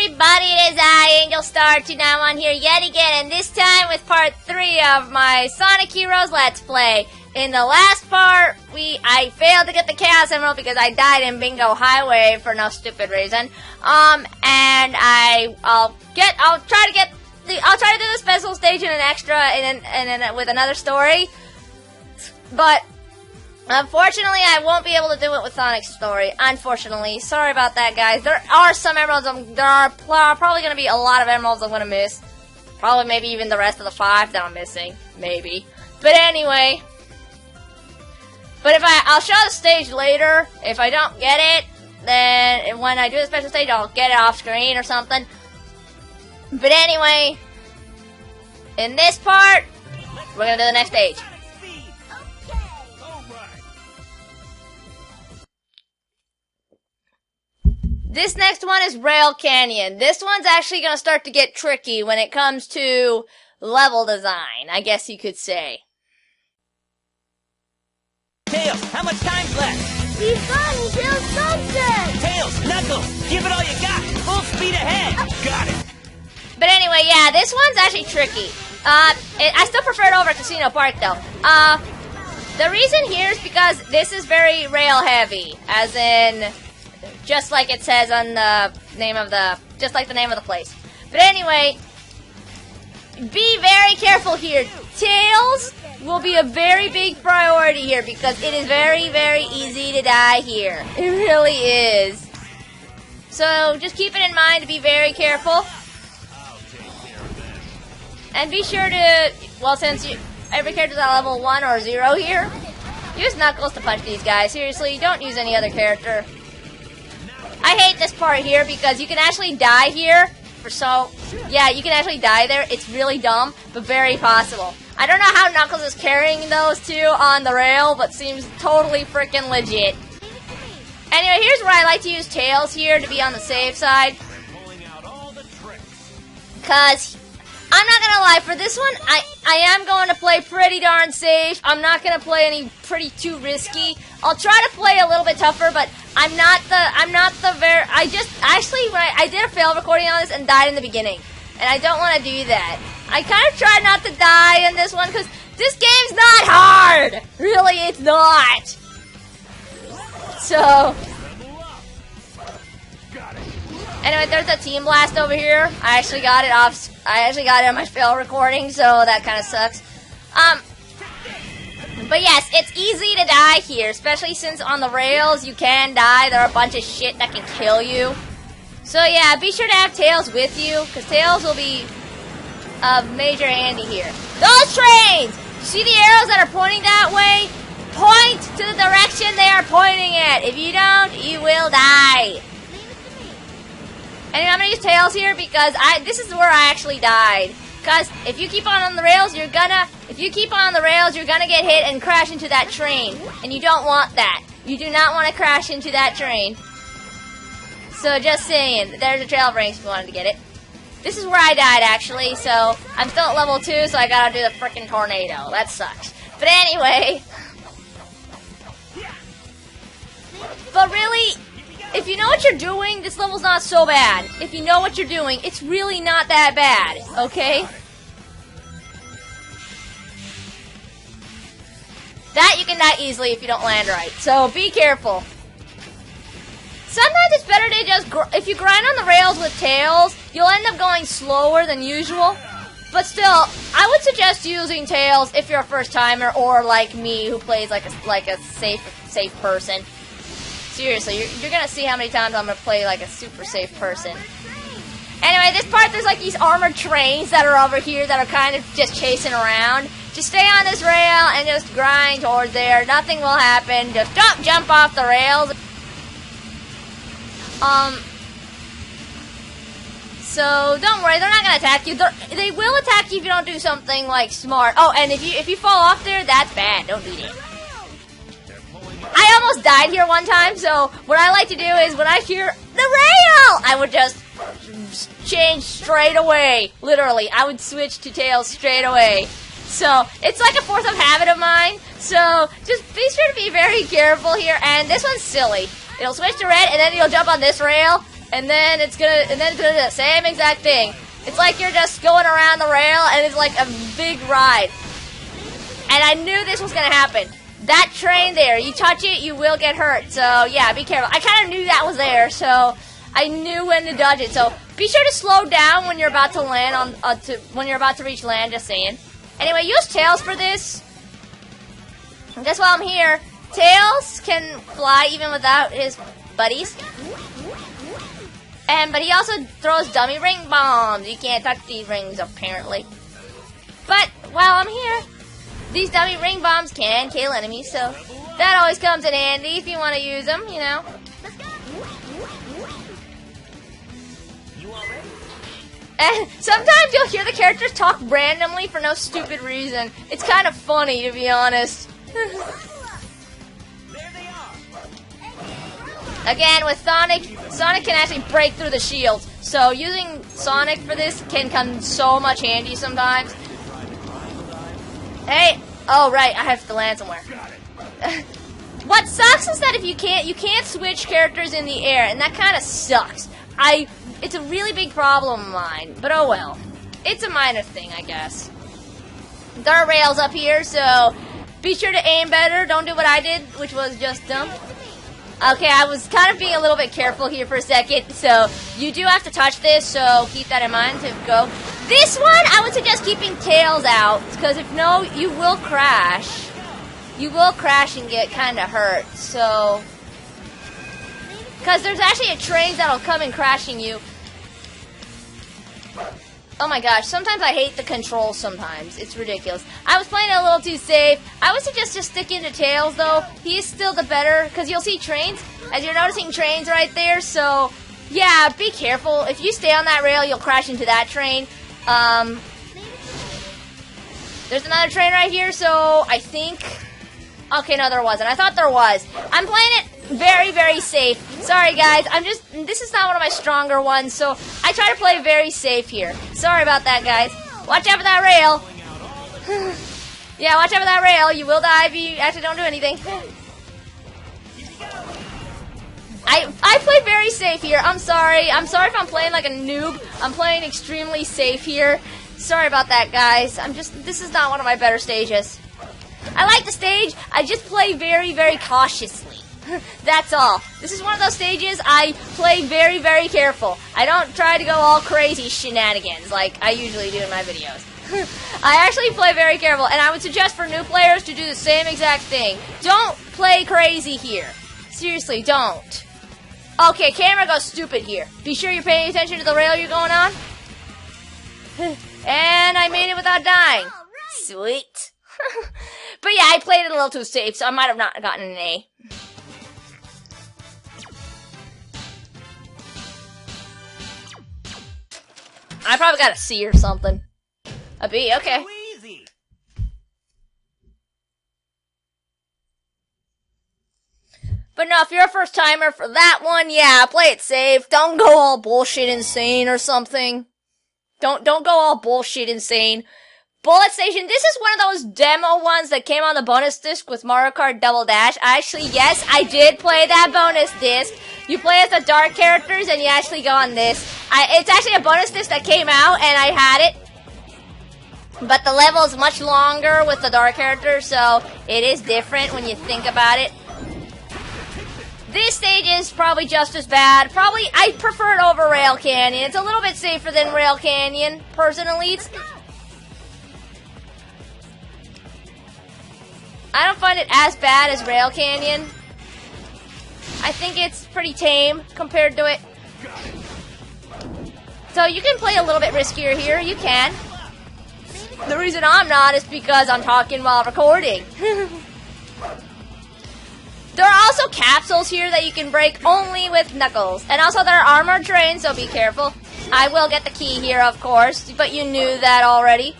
everybody, it is I, Angel Star 291 here yet again, and this time with part 3 of my Sonic Heroes Let's Play. In the last part, I failed to get the Chaos Emerald because I died in Bingo Highway for no stupid reason. And I'll try to do the special stage in an extra and with another story. But unfortunately, I won't be able to do it with Sonic's story. Unfortunately, sorry about that, guys. There are some emeralds. There are probably going to be a lot of emeralds I'm going to miss. Probably, maybe even the rest of the 5 that I'm missing, maybe. But anyway, I'll show the stage later. If I don't get it, then when I do the special stage, I'll get it off screen or something. But anyway, in this part, we're going to do the next stage. This next one is Rail Canyon. This one's actually going to start to get tricky when it comes to level design, I guess you could say. Tails, how much time's left? We've got until sunset! Tails, Knuckles, give it all you got! Full speed ahead! Got it! But anyway, yeah, this one's actually tricky. I still prefer it over Casino Park, though. The reason here is because this is very rail heavy, as in, just like it says on the name of the, just like the name of the place. But anyway, be very careful here. Tails will be a very big priority here because it is very, very easy to die here. It really is. So just keep it in mind to be very careful. And be sure to, well, since every character's at level 1 or 0 here, use Knuckles to punch these guys. Seriously, don't use any other character. I hate this part here because you can actually die here. Yeah, you can actually die there. It's really dumb, but very possible. I don't know how Knuckles is carrying those two on the rail, but seems totally freaking legit. Anyway, here's where I like to use Tails here to be on the safe side. Because I'm not gonna lie, for this one, I am going to play pretty darn safe. I'm not gonna play any too risky. I'll try to play a little bit tougher, but I did a fail recording on this and died in the beginning. And I don't want to do that. I kind of try not to die in this one because this game's not hard. Really, it's not. So, anyway, there's a Team Blast over here. I actually got it on my fail recording, so that kind of sucks. But yes, it's easy to die here, especially since on the rails you can die. There are a bunch of shit that can kill you. So yeah, be sure to have Tails with you, because Tails will be of major handy here. Those trains! You see the arrows that are pointing that way? Point to the direction they are pointing at. If you don't, you will die. Anyway, I'm going to use Tails here because this is where I actually died. Because if you keep on the rails, you're gonna get hit and crash into that train. And you don't want that. You do not want to crash into that train. So just saying, there's a trail of rings if you wanted to get it. This is where I died, actually, so I'm still at level 2, so I gotta do the frickin' tornado. That sucks. But anyway, but really, if you know what you're doing, this level's not so bad. If you know what you're doing, it's really not that bad, okay? That you can die easily if you don't land right, so be careful. Sometimes it's better to just, if you grind on the rails with Tails, you'll end up going slower than usual. But still, I would suggest using Tails if you're a first-timer or like me who plays like a safe person. Seriously, you're gonna see how many times I'm gonna play like a super safe person. Anyway, this part there's like these armored trains that are over here that are kind of just chasing around. Just stay on this rail and just grind towards there. Nothing will happen. Just don't jump off the rails. So don't worry, they're not gonna attack you. They will attack you if you don't do something like smart. Oh, and if you fall off there, that's bad. Don't do that. I almost died here one time, so what I like to do is when I hear the rail, I would just change straight away. Literally, I would switch to Tails straight away. So it's like a fourth of habit of mine. So just be sure to be very careful here. And this one's silly. It'll switch to red, and then you'll jump on this rail, and then it's gonna do the same exact thing. It's like you're just going around the rail, and it's like a big ride. And I knew this was gonna happen. That train there, you touch it, you will get hurt. So yeah, be careful. I kind of knew that was there, so I knew when to dodge it. So be sure to slow down when you're about to land on when you're about to reach land. Just saying. Anyway, use Tails for this. And just while I'm here, Tails can fly even without his buddies. But he also throws dummy ring bombs. You can't touch these rings apparently. But while I'm here, these dummy ring bombs can kill enemies, so that always comes in handy if you want to use them, you know. And sometimes you'll hear the characters talk randomly for no stupid reason. It's kind of funny, to be honest. Again, with Sonic can actually break through the shields. So using Sonic for this can come so much handy sometimes. Hey, oh right, I have to land somewhere. What sucks is that if you can't switch characters in the air, and that kind of sucks. It's a really big problem of mine, but oh well. It's a minor thing, I guess. There are rails up here, so be sure to aim better. Don't do what I did, which was just dumb. Okay, I was kind of being a little bit careful here for a second, so you do have to touch this, so keep that in mind to go. This one, I would suggest keeping Tails out, because if no, you will crash. You will crash and get kind of hurt, so... Because there's actually a train that'll come and crashing you. Oh my gosh, sometimes I hate the controls sometimes. It's ridiculous. I was playing it a little too safe. I would suggest just sticking to Tails, though. He is still the better, because you'll see trains, as you're noticing trains right there, so... Yeah, be careful. If you stay on that rail, you'll crash into that train. There's another train right here, so I think... Okay, no, there wasn't. I thought there was. I'm playing it very, very safe. Sorry, guys. This is not one of my stronger ones, so I try to play very safe here. Sorry about that, guys. Watch out for that rail. Yeah, watch out for that rail. You will die if you actually don't do anything. I play very safe here. I'm sorry. I'm sorry if I'm playing like a noob. I'm playing extremely safe here. Sorry about that, guys. This is not one of my better stages. I like the stage. I just play very, very cautiously. That's all. This is one of those stages I play very, very careful. I don't try to go all crazy shenanigans like I usually do in my videos. I actually play very careful, and I would suggest for new players to do the same exact thing. Don't play crazy here. Seriously, don't. Okay, camera goes stupid here. Be sure you're paying attention to the rail you're going on. And I made it without dying. Sweet. But yeah, I played it a little too safe, so I might have not gotten an A. I probably got a C or something. A B, okay. But no, if you're a first timer for that one, yeah, play it safe. Don't go all bullshit insane or something. Don't go all bullshit insane. Bullet Station, this is one of those demo ones that came on the bonus disc with Mario Kart Double Dash. Actually, yes, I did play that bonus disc. You play as the dark characters and you actually go on this. It's actually a bonus disc that came out and I had it. But the level is much longer with the dark characters, so it is different when you think about it. This stage is probably just as bad. Probably, I prefer it over Rail Canyon. It's a little bit safer than Rail Canyon, personally. I don't find it as bad as Rail Canyon. I think it's pretty tame compared to it. So you can play a little bit riskier here. You can. The reason I'm not is because I'm talking while recording. There are also capsules here that you can break only with Knuckles. And also there are armored trains, so be careful. I will get the key here, of course, but you knew that already.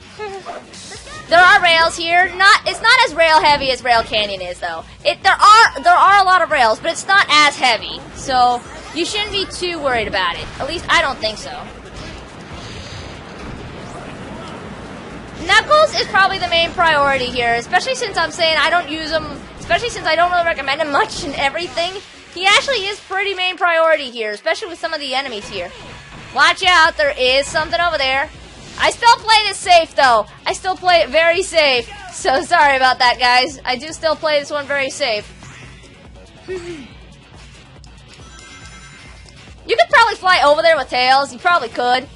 There are rails here. It's not as rail heavy as Rail Canyon is, though. There are a lot of rails, but it's not as heavy. So you shouldn't be too worried about it. At least I don't think so. Knuckles is probably the main priority here, especially since I'm saying I don't use them, especially since I don't really recommend them much and everything. He actually is pretty main priority here, especially with some of the enemies here. Watch out, there is something over there. I still play this safe, though. I still play it very safe. So sorry about that, guys. I do still play this one very safe. You could probably fly over there with Tails. You probably could.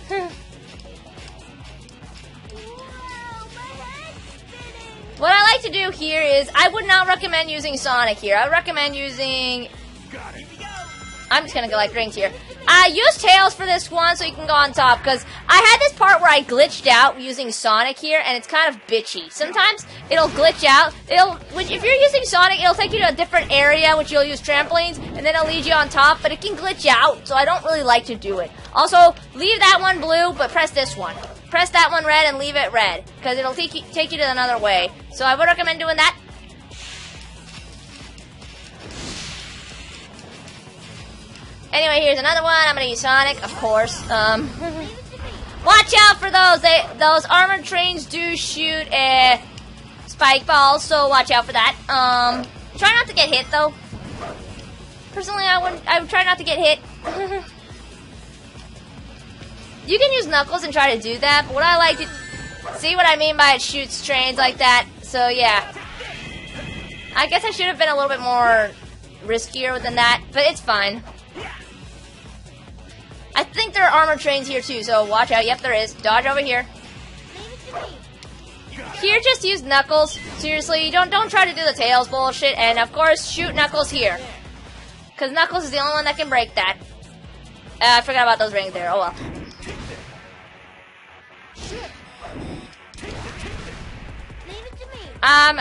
What I like to do here is, I would not recommend using Sonic here. I would recommend using... I'm just gonna collect rings here. Use Tails for this one so you can go on top, because I had this part where I glitched out using Sonic here, and it's kind of bitchy. Sometimes it'll glitch out. If you're using Sonic, it'll take you to a different area, which you'll use trampolines, and then it'll lead you on top, but it can glitch out, so I don't really like to do it. Also, leave that one blue, but press this one. Press that one red and leave it red, because it'll take you to another way. So I would recommend doing that. Anyway, here's another one. I'm gonna use Sonic, of course. Watch out for those. Those armored trains do shoot spike balls, so watch out for that. Try not to get hit, though. Personally, I would try not to get hit. You can use Knuckles and try to do that, but what I like to see what I mean by it shoots trains like that. So yeah, I guess I should have been a little bit more riskier than that, but it's fine. I think there are armored trains here too, so watch out. Yep, there is. Dodge over here. Here, just use Knuckles. Seriously, don't try to do the Tails bullshit. And of course, shoot Knuckles here, because Knuckles is the only one that can break that. I forgot about those rings there. Oh well.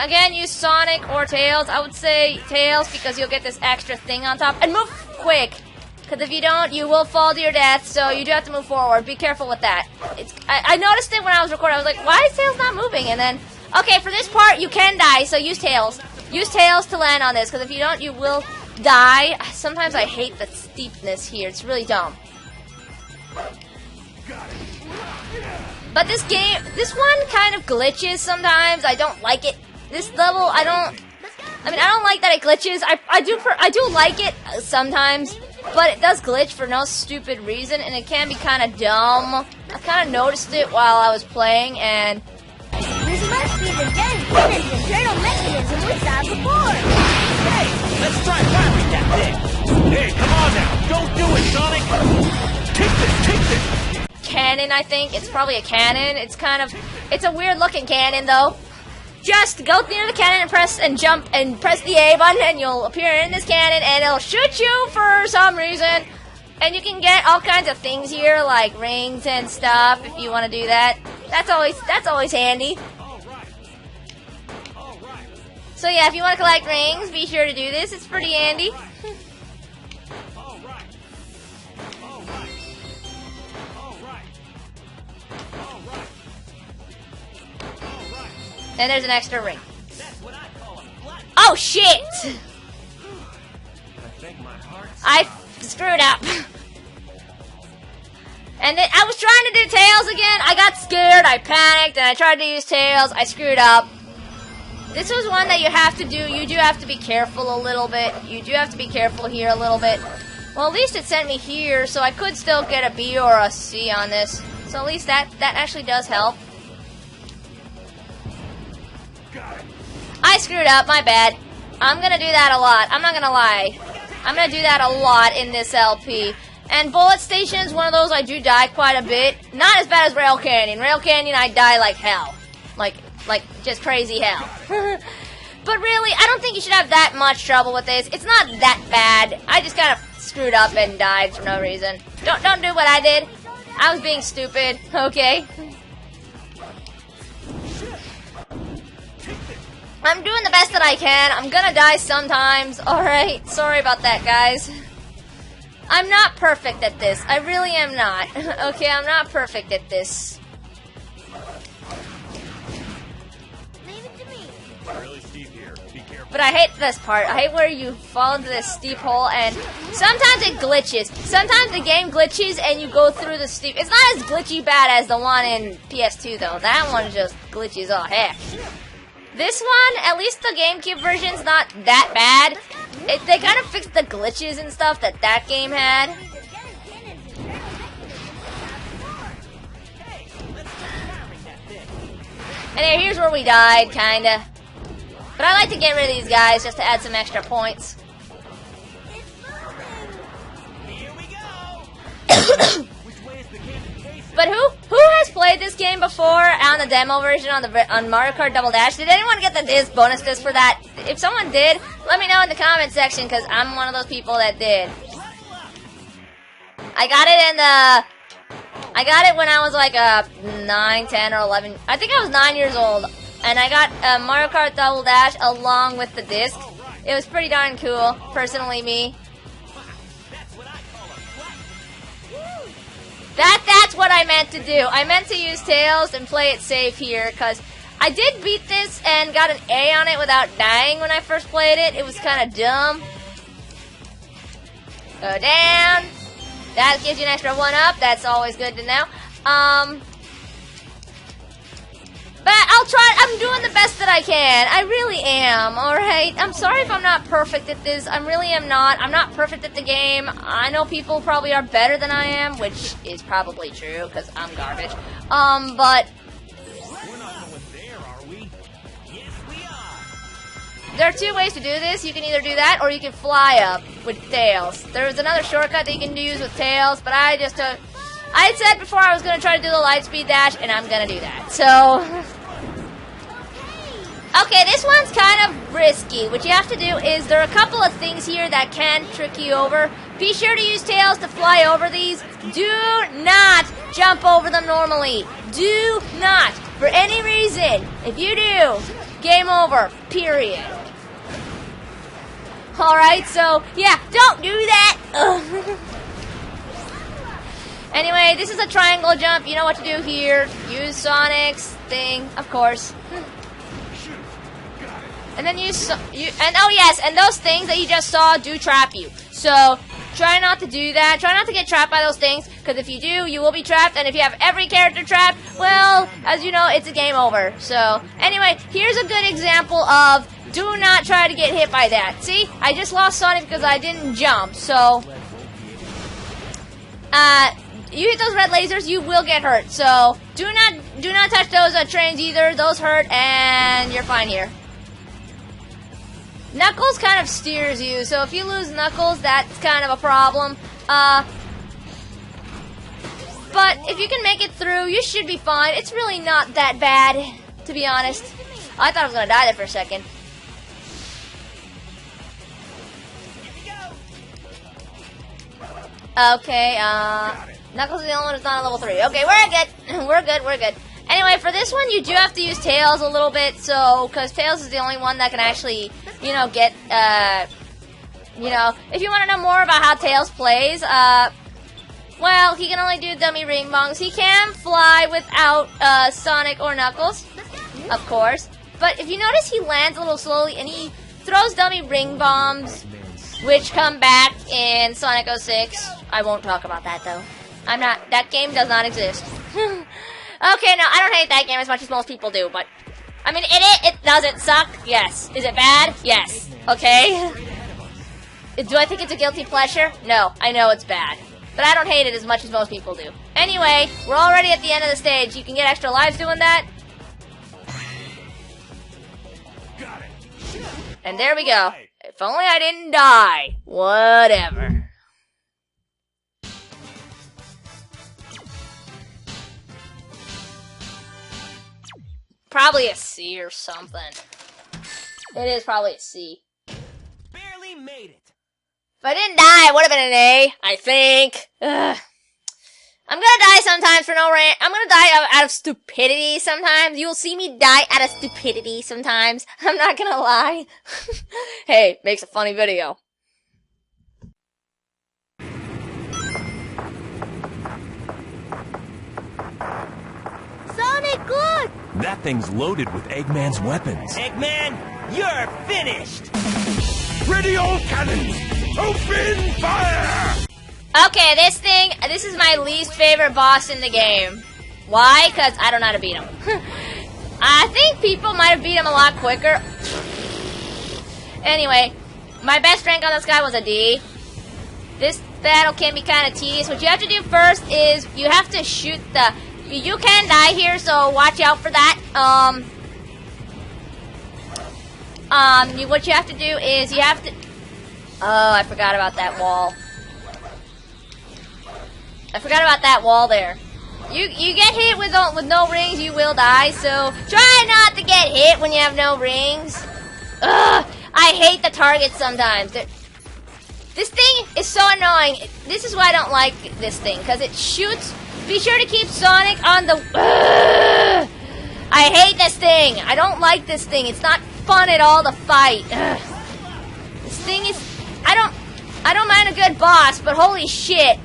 Again, use Sonic or Tails. I would say Tails because you'll get this extra thing on top. And move quick, because if you don't, you will fall to your death, so you do have to move forward. Be careful with that. I noticed it when I was recording. I was like, why is Tails not moving? And then, okay, for this part, you can die, so use Tails. Use Tails to land on this, because if you don't, you will die. Sometimes I hate the steepness here. It's really dumb. But this one kind of glitches sometimes. I don't like it. This level, I don't like that it glitches. I do like it sometimes, but it does glitch for no stupid reason, and it can be kind of dumb. I kind of noticed it while I was playing, and This must be the dedicated internal mechanism we saw before. Hey, let's try firing that thing. Hey, come on now. Don't do it, Sonic. Take this. cannon, I think. It's probably a cannon. It's a weird looking cannon though. Just go near the cannon and press and jump and press the A button and you'll appear in this cannon and it'll shoot you for some reason. And you can get all kinds of things here, like rings and stuff if you want to do that. That's always handy. So yeah, if you want to collect rings, be sure to do this. It's pretty handy. And there's an extra ring. Oh shit! I screwed up. And then I was trying to do Tails again. I got scared, I panicked, and I tried to use Tails. I screwed up. This was one that you have to do. You do have to be careful a little bit. You do have to be careful here a little bit. Well, at least it sent me here, so I could still get a B or a C on this. So at least that actually does help. I screwed up, my bad. I'm gonna do that a lot. I'm not gonna lie. I'm gonna do that a lot in this LP. And Bullet Station is one of those I do die quite a bit. Not as bad as Rail Canyon. Rail Canyon I die like hell. Like just crazy hell. But really, I don't think you should have that much trouble with this. It's not that bad. I just kind of screwed up and died for no reason. Don't do what I did. I was being stupid, okay? I'm doing the best that I can. I'm gonna die sometimes. Alright, sorry about that, guys. I'm not perfect at this. I really am not. Okay, I'm not perfect at this. Leave it to me. Really steep here. Be careful. But I hate this part. I hate where you fall into this steep hole and sometimes it glitches. Sometimes the game glitches and you go through the steep. It's not as glitchy bad as the one in PS2 though. That one just glitches all heck. This one, at least the GameCube version's not that bad. They kind of fixed the glitches and stuff that game had. And here's where we died, kinda. But I like to get rid of these guys just to add some extra points. Here we go. Which way is the game? But who has played this game before on the demo version on Mario Kart Double Dash? Did anyone get the disc bonus disc for that? If someone did, let me know in the comment section because I'm one of those people that did. I got it when I was like 9, 10, or 11. I think I was 9 years old. And I got Mario Kart Double Dash along with the disc. It was pretty darn cool, personally me. That's what I meant to do. I meant to use Tails and play it safe here, because I did beat this and got an A on it without dying when I first played it. It was kind of dumb. Go down. That gives you an extra 1-up. That's always good to know. But I'll try. I'm doing the best that I can. I really am, alright? I'm sorry if I'm not perfect at this. I really am not. I'm not perfect at the game. I know people probably are better than I am, which is probably true, because I'm garbage. But We're not going there, are we? Yes, we are. there are two ways to do this. You can either do that, or you can fly up with Tails. There's another shortcut that you can use with Tails, but I just took... I said before I was going to try to do the Lightspeed Dash, and I'm going to do that. So... Okay, this one's kind of risky. What you have to do is, there are a couple of things here that can trick you over. Be sure to use Tails to fly over these. Do not jump over them normally. Do not. For any reason. If you do, game over. Period. Alright, so, yeah, don't do that. Anyway, this is a triangle jump. You know what to do here. Use Sonic's thing, of course. And then oh yes, and those things that you just saw do trap you. So, try not to do that. Try not to get trapped by those things, because if you do, you will be trapped, and if you have every character trapped, well, as you know, it's a game over. So, anyway, here's a good example of do not try to get hit by that. See? I just lost Sonic because I didn't jump, so... you hit those red lasers, you will get hurt. So, do not touch those trains either. Those hurt, and you're fine here. Knuckles kind of steers you, so if you lose Knuckles, that's kind of a problem. But if you can make it through, you should be fine. It's really not that bad, to be honest. I thought I was going to die there for a second. Okay, Knuckles is the only one who's not on level 3. Okay, we're good. We're good. Anyway, for this one, you do have to use Tails a little bit, so, because Tails is the only one that can actually, you know, get, you know, if you want to know more about how Tails plays, well, he can only do dummy ring bongs. He can fly without, Sonic or Knuckles, of course, but if you notice, he lands a little slowly, and he throws dummy ring bombs, which come back in Sonic 06. I won't talk about that, though. That game does not exist. Okay, no, I don't hate that game as much as most people do, but... I mean, it doesn't suck? Yes. Is it bad? Yes. Okay? Do I think it's a guilty pleasure? No, I know it's bad. But I don't hate it as much as most people do. Anyway, we're already at the end of the stage. You can get extra lives doing that. And there we go. If only I didn't die. Whatever. Probably a C or something. It is probably a C. Barely made it. If I didn't die, it would have been an A, I think. Ugh. I'm gonna die sometimes for no reason. I'm gonna die out of stupidity sometimes. You'll see me die out of stupidity sometimes. I'm not gonna lie. Hey, makes a funny video. Sonic, look! That thing's loaded with Eggman's weapons. Eggman, you're finished! Ready all cannons! Open fire! Okay, this is my least favorite boss in the game. Why? Because I don't know how to beat him. I think people might have beat him a lot quicker. Anyway, My best rank on this guy was a D. This battle can be kind of tedious. What you have to do first is you have to shoot the... You can die here, so watch out for that. What you have to do is you have to... Oh, I forgot about that wall. I forgot about that wall there. You get hit with no rings, you will die, so try not to get hit when you have no rings. Ugh, I hate the targets sometimes. This thing is so annoying. This is why I don't like this thing, because it shoots. Be sure to keep Sonic on the... Ugh, I hate this thing. I don't like this thing. It's not fun at all to fight. Ugh. This thing is... I don't mind a good boss, but holy shit,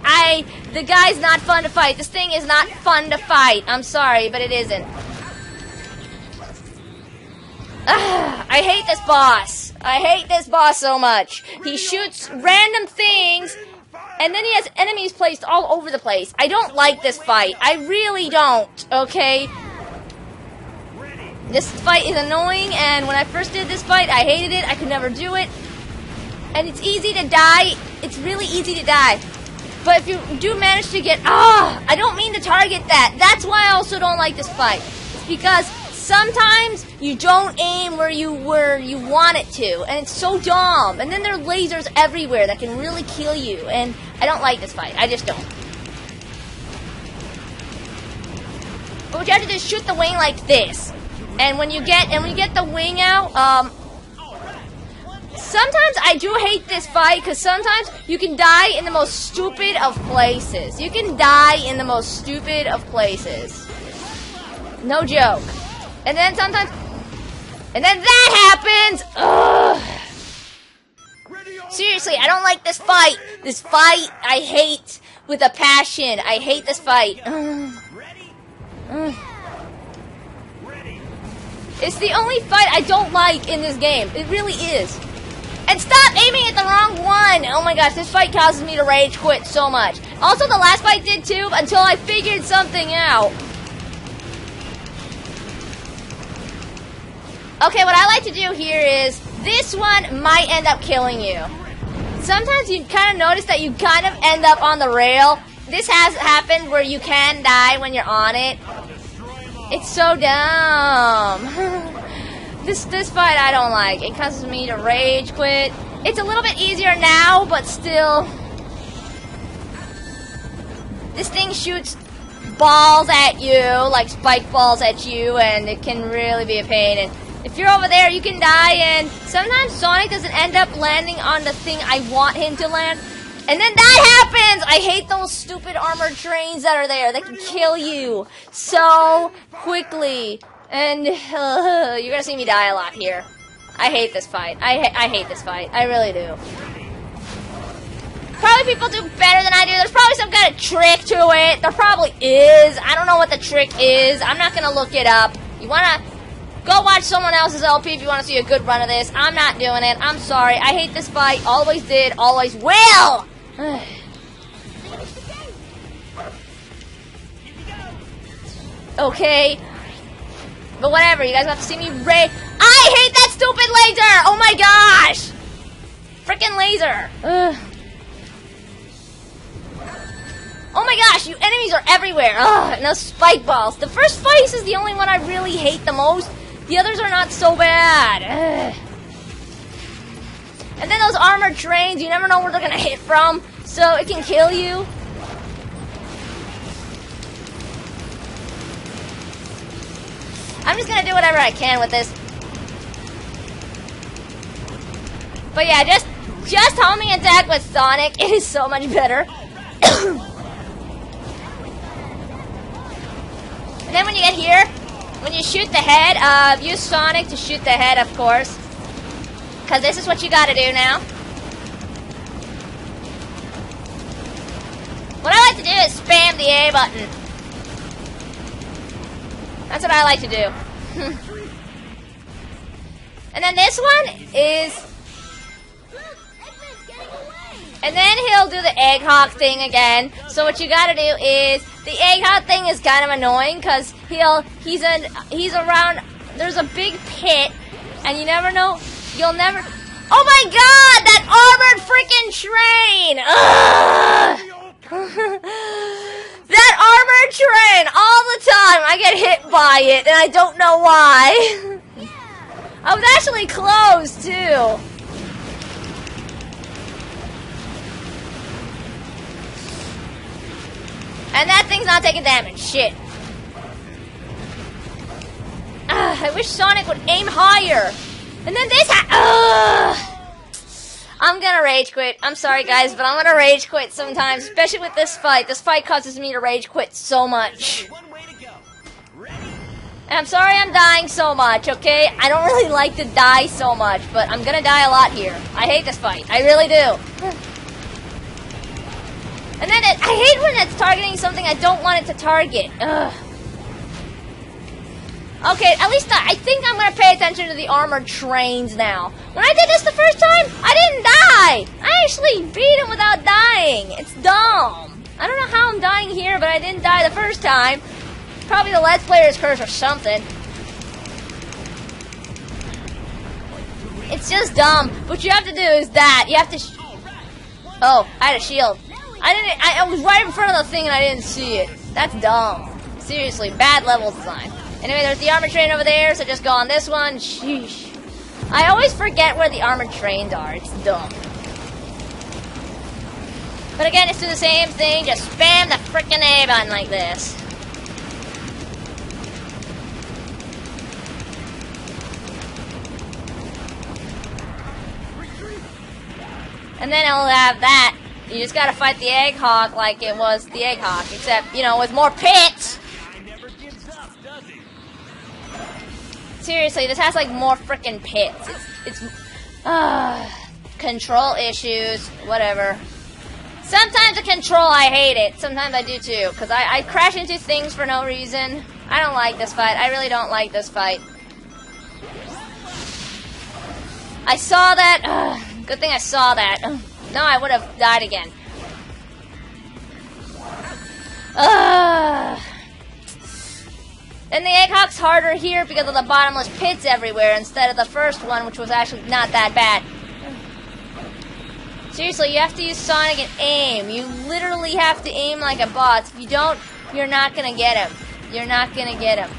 the guy's not fun to fight. This thing is not fun to fight. I'm sorry, but it isn't. I hate this boss. I hate this boss so much. He shoots random things, and then he has enemies placed all over the place. I don't like this fight. I really don't, okay? This fight is annoying, and when I first did this fight, I hated it. I could never do it. And it's easy to die. It's really easy to die. But if you do manage to get... I don't mean to target that. That's why I also don't like this fight. It's because sometimes you don't aim where you want it to. And it's so dumb. And then there are lasers everywhere that can really kill you. And I don't like this fight. I just don't. But what you have to do is shoot the wing like this. And when you get the wing out... Sometimes I do hate this fight because sometimes you can die in the most stupid of places. You can die in the most stupid of places. No joke. And then sometimes... And then that happens! Ugh. Seriously, I don't like this fight. This fight I hate with a passion. I hate this fight. It's the only fight I don't like in this game. It really is. And stop aiming at the wrong one! Oh my gosh, this fight causes me to rage quit so much. Also, the last fight did too, until I figured something out. Okay, what I like to do here is, this one might end up killing you. Sometimes you kind of notice that you kind of end up on the rail. This has happened where you can die when you're on it. It's so dumb. This fight I don't like. It causes me to rage quit. It's a little bit easier now, but still. This thing shoots balls at you, like spike balls at you, and it can really be a pain. And if you're over there, you can die, and sometimes Sonic doesn't end up landing on the thing I want him to land. And then that happens! I hate those stupid armored trains that are there. They can kill you so quickly. And you're gonna see me die a lot here. I hate this fight. I hate this fight. I really do. Probably people do better than I do. There's probably some kind of trick to it. There probably is. I don't know what the trick is. I'm not gonna look it up. You wanna go watch someone else's LP if you wanna see a good run of this. I'm not doing it. I'm sorry. I hate this fight. Always did. Always will. Okay. But whatever, you guys have to see me rage. I hate that stupid laser! Oh my gosh! Frickin' laser! Ugh. Oh my gosh, you enemies are everywhere! Ugh, and those spike balls. The first fight is the only one I really hate the most. The others are not so bad. Ugh. And then those armored trains, you never know where they're gonna hit from, so it can kill you. I'm just gonna do whatever I can with this. But yeah, just homing attack with Sonic, it is so much better. And then when you get here, when you shoot the head, use Sonic to shoot the head, of course. Because this is what you gotta do now. What I like to do is spam the A button. That's what I like to do. And then this one is... And then he'll do the egg hawk thing again. So what you gotta do is... The egg hawk thing is kind of annoying because he's around... There's a big pit and you never know... Oh my god! That armored freaking train! Ugh! That armored train! All the time I get hit by it, and I don't know why. I was actually close, too. And that thing's not taking damage. Shit. I wish Sonic would aim higher. And then this I'm gonna rage quit. I'm sorry, guys, but I'm gonna rage quit sometimes, especially with this fight. This fight causes me to rage quit so much. And I'm sorry I'm dying so much, okay? I don't really like to die so much, but I'm gonna die a lot here. I hate this fight. I really do. And then I hate when it's targeting something I don't want it to target. Ugh. Okay, at least I think I'm gonna pay attention to the armored trains now. When I did this the first time, I didn't die! I actually beat him without dying. It's dumb. I don't know how I'm dying here, but I didn't die the first time. Probably the Let's Player's curse or something. It's just dumb. What you have to do is that. You have to... Oh, I had a shield. I was right in front of the thing and I didn't see it. That's dumb. Seriously, bad level design. Anyway, there's the armored train over there, so just go on this one. Sheesh. I always forget where the armored trains are. It's dumb. But again, just do the same thing. Just spam the frickin' A button like this. And then it'll have that. You just gotta fight the Egg Hawk like it was the Egg Hawk, except, you know, with more pits! Seriously, this has like more frickin' pits. It's control issues, whatever. Sometimes the control, I hate it. Sometimes I do too, because I crash into things for no reason. I don't like this fight. I really don't like this fight. I saw that. Good thing I saw that. No, I would have died again. And the Egg Hawk's harder here because of the bottomless pits everywhere instead of the first one, which was actually not that bad. Seriously, you have to use Sonic and aim. You literally have to aim like a boss. If you don't, you're not gonna get him. You're not gonna get him.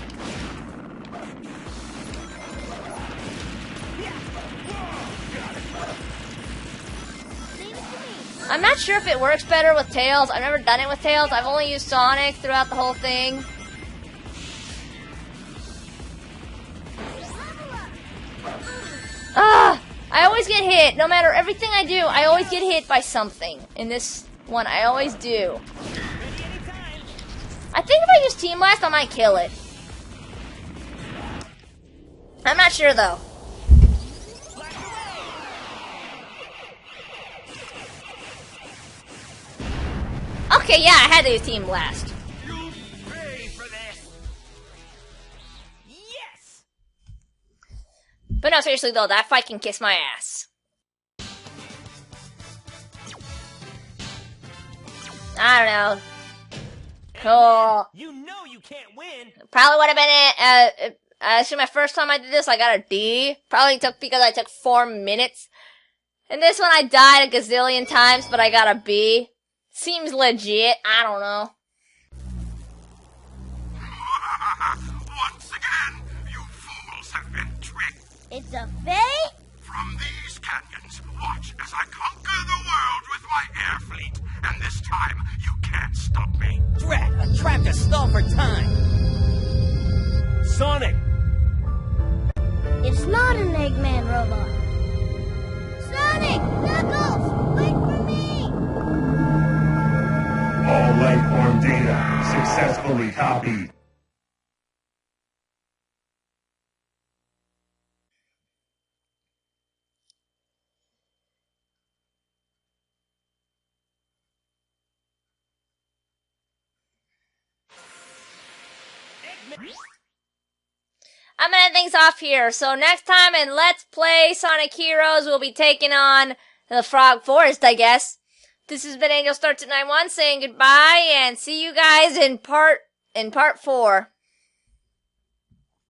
I'm not sure if it works better with Tails. I've never done it with Tails. I've only used Sonic throughout the whole thing. I always get hit. No matter everything I do, I always get hit by something. In this one, I always do. I think if I use Team Blast, I might kill it. I'm not sure, though. Okay, yeah, I had to use Team Blast. You'll pay for this. Yes. But no, seriously though, that fight can kiss my ass. I don't know. Cool. You know you can't win. Probably would have been it. Actually, my first time I did this, I got a D. Probably took because I took 4 minutes. And this one, I died a gazillion times, but I got a B. Seems legit. I don't know. Once again, you fools have been tricked. It's a fake? From these canyons, watch as I conquer the world with my air fleet. And this time, you can't stop me. Drat, a trap to stall for time. Sonic. It's not an Eggman robot. Sonic! Knuckles! Wait for me! All life form data successfully copied. I'm gonna end things off here. So next time in Let's Play Sonic Heroes, we'll be taking on the Frog Forest, I guess. This has been Angel Starts at 9-1 saying goodbye and see you guys in part 4.